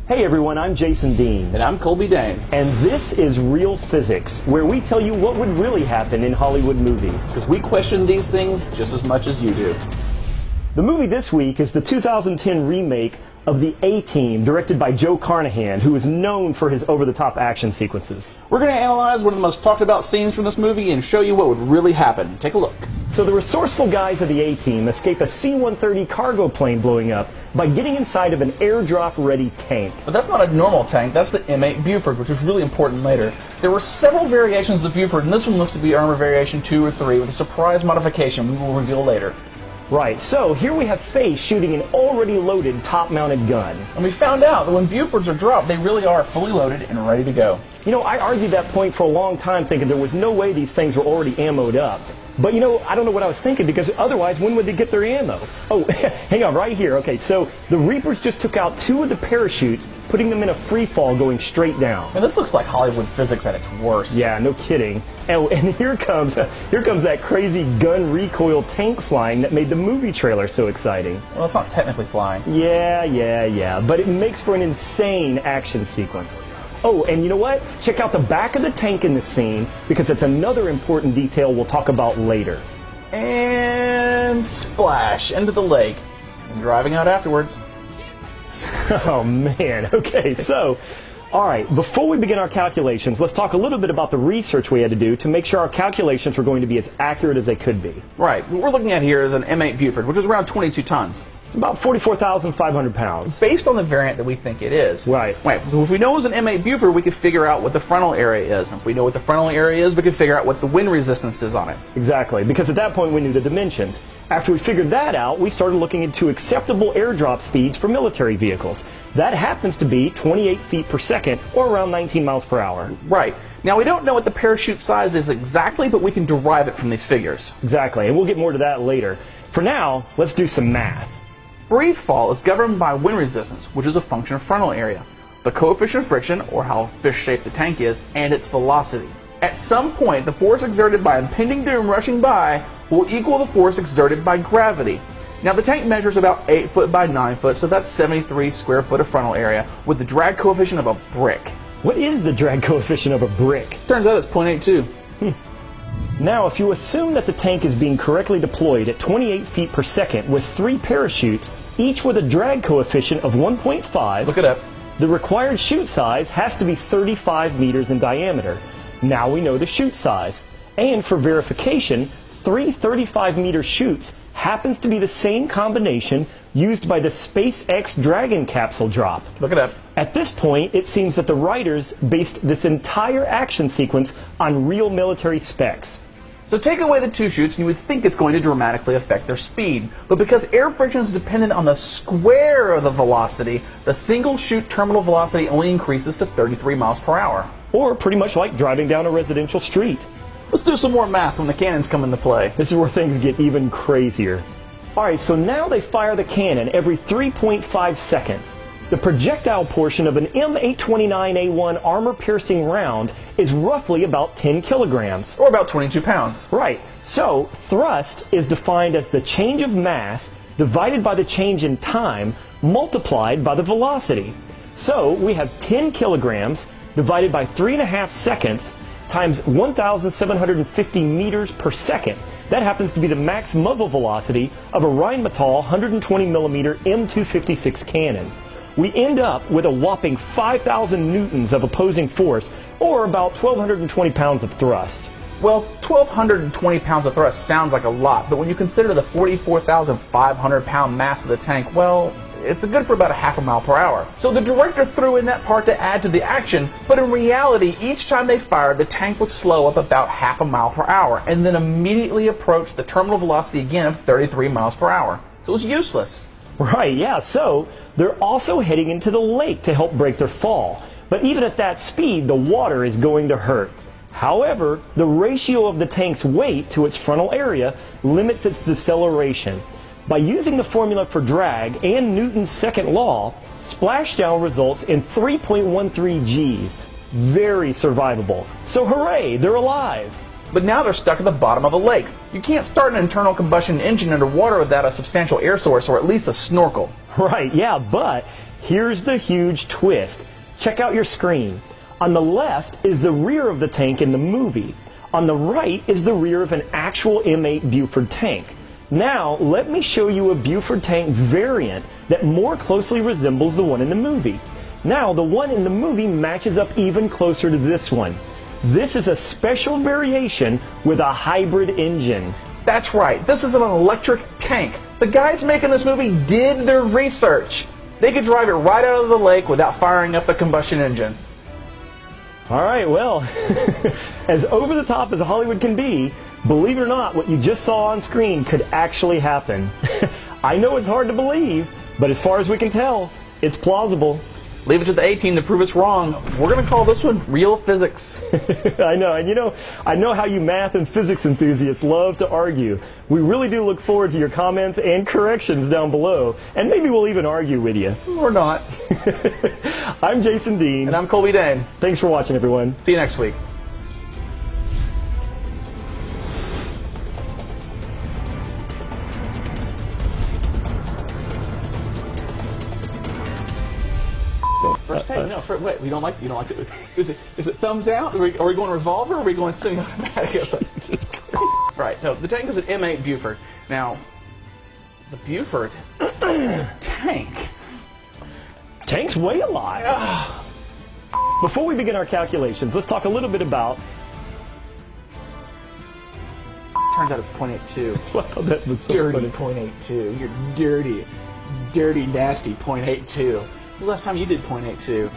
Hey everyone, I'm Jason Dean. And I'm Colby Dane. And this is Real Physics, where we tell you what would really happen in Hollywood movies. Because we question these things just as much as you do. The movie this week is the 2010 remake of The A-Team, directed by Joe Carnahan, who is known for his over-the-top action sequences. We're going to analyze one of the most talked about scenes from this movie and show you what would really happen. Take a look. So the resourceful guys of the A-Team escape a C-130 cargo plane blowing up by getting inside of an airdrop-ready tank. But that's not a normal tank, that's the M8 Buford, which is really important later. There were several variations of the Buford, and this one looks to be armor variation 2 or 3 with a surprise modification we will reveal later. Right, so here we have Face shooting an already loaded top-mounted gun. And we found out that when Bufords are dropped, they really are fully loaded and ready to go. You know, I argued that point for a long time, thinking there was no way these things were already ammoed up. But you know, I don't know what I was thinking, because otherwise, when would they get their ammo? Oh, hang on, right here. Okay, so the Reapers just took out 2 of the parachutes, putting them in a free fall going straight down. And this looks like Hollywood physics at its worst. Yeah, no kidding. And here comes that crazy gun recoil tank flying that made the movie trailer so exciting. Well, it's not technically flying. Yeah, but it makes for an insane action sequence. Oh, and you know what? Check out the back of the tank in this scene, because it's another important detail we'll talk about later. And splash into the lake. And driving out afterwards. Oh man, okay, so, alright, before we begin our calculations, let's talk a little bit about the research we had to do to make sure our calculations were going to be as accurate as they could be. Right, what we're looking at here is an M8 Buford, which is around 22 tons. It's about 44,500 pounds. Based on the variant that we think it is. Right. So if we know it's an M8 Buford, we could figure out what the frontal area is. If we know what the frontal area is, we could figure out what the wind resistance is on it. Exactly, because at that point we knew the dimensions. After we figured that out, we started looking into acceptable airdrop speeds for military vehicles. That happens to be 28 feet per second, or around 19 miles per hour. Right. Now, we don't know what the parachute size is exactly, but we can derive it from these figures. Exactly, and we'll get more to that later. For now, let's do some math. Free fall is governed by wind resistance, which is a function of frontal area, the coefficient of friction, or how fish-shaped the tank is, and its velocity. At some point, the force exerted by impending doom rushing by will equal the force exerted by gravity. Now, the tank measures about 8 foot by 9 foot, so that's 73 square foot of frontal area, with the drag coefficient of a brick. What is the drag coefficient of a brick? Turns out it's 0.82. Now, if you assume that the tank is being correctly deployed at 28 feet per second with 3 parachutes, each with a drag coefficient of 1.5, Look it up. The required chute size has to be 35 meters in diameter. Now we know the chute size. And for verification, 3 35-meter chutes happens to be the same combination used by the SpaceX Dragon capsule drop. Look it up. At this point, it seems that the writers based this entire action sequence on real military specs. So take away the 2 chutes and you would think it's going to dramatically affect their speed. But because air friction is dependent on the square of the velocity, the single chute terminal velocity only increases to 33 miles per hour. Or pretty much like driving down a residential street. Let's do some more math when the cannons come into play. This is where things get even crazier. Alright, so now they fire the cannon every 3.5 seconds. The projectile portion of an M829A1 armor-piercing round is roughly about 10 kilograms. Or about 22 pounds. Right. So, thrust is defined as the change of mass divided by the change in time multiplied by the velocity. So, we have 10 kilograms divided by 3.5 seconds times 1,750 meters per second. That happens to be the max muzzle velocity of a Rheinmetall 120mm M256 cannon. We end up with a whopping 5,000 newtons of opposing force, or about 1,220 pounds of thrust. Well, 1,220 pounds of thrust sounds like a lot, but when you consider the 44,500 pound mass of the tank, well, it's good for about a half a mile per hour. So the director threw in that part to add to the action, but in reality, each time they fired, the tank would slow up about half a mile per hour, and then immediately approach the terminal velocity again of 33 miles per hour. So it was useless. Right, yeah, so they're also heading into the lake to help break their fall. But even at that speed, the water is going to hurt. However, the ratio of the tank's weight to its frontal area limits its deceleration. By using the formula for drag and Newton's second law, splashdown results in 3.13 Gs. Very survivable. So hooray, they're alive! But now they're stuck at the bottom of a lake. You can't start an internal combustion engine underwater without a substantial air source or at least a snorkel. Right, yeah, but here's the huge twist. Check out your screen. On the left is the rear of the tank in the movie. On the right is the rear of an actual M8 Buford tank. Now, let me show you a Buford tank variant that more closely resembles the one in the movie. Now, the one in the movie matches up even closer to this one. This is a special variation with a hybrid engine. That's right, this is an electric tank. The guys making this movie did their research. They could drive it right out of the lake without firing up the combustion engine. All right, well, as over the top as Hollywood can be, believe it or not, what you just saw on screen could actually happen. I know it's hard to believe, but as far as we can tell, it's plausible. Leave it to the A-Team to prove us wrong. We're going to call this one real physics. I know, and I know how you math and physics enthusiasts love to argue. We really do look forward to your comments and corrections down below, and maybe we'll even argue with you. Or not. I'm Jason Dean. And I'm Colby Dane. Thanks for watching, everyone. See you next week. First take? No, wait, you don't like it? Is it thumbs out? Are we going revolver or are we going semi-automatic? Right, so the tank is an M8 Buford. Now, the Buford is a tank. Tanks weigh a lot. Before we begin our calculations, let's talk a little bit about... Turns out it's .82. That's why I thought that was so Dirty funny. .82. You're dirty, nasty .82. The last time you did .82.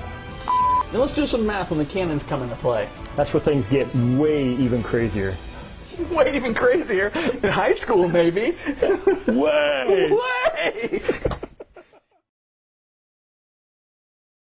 Now let's do some math when the cannons come into play. That's where things get way even crazier. Way even crazier. In high school, maybe. Way! Way!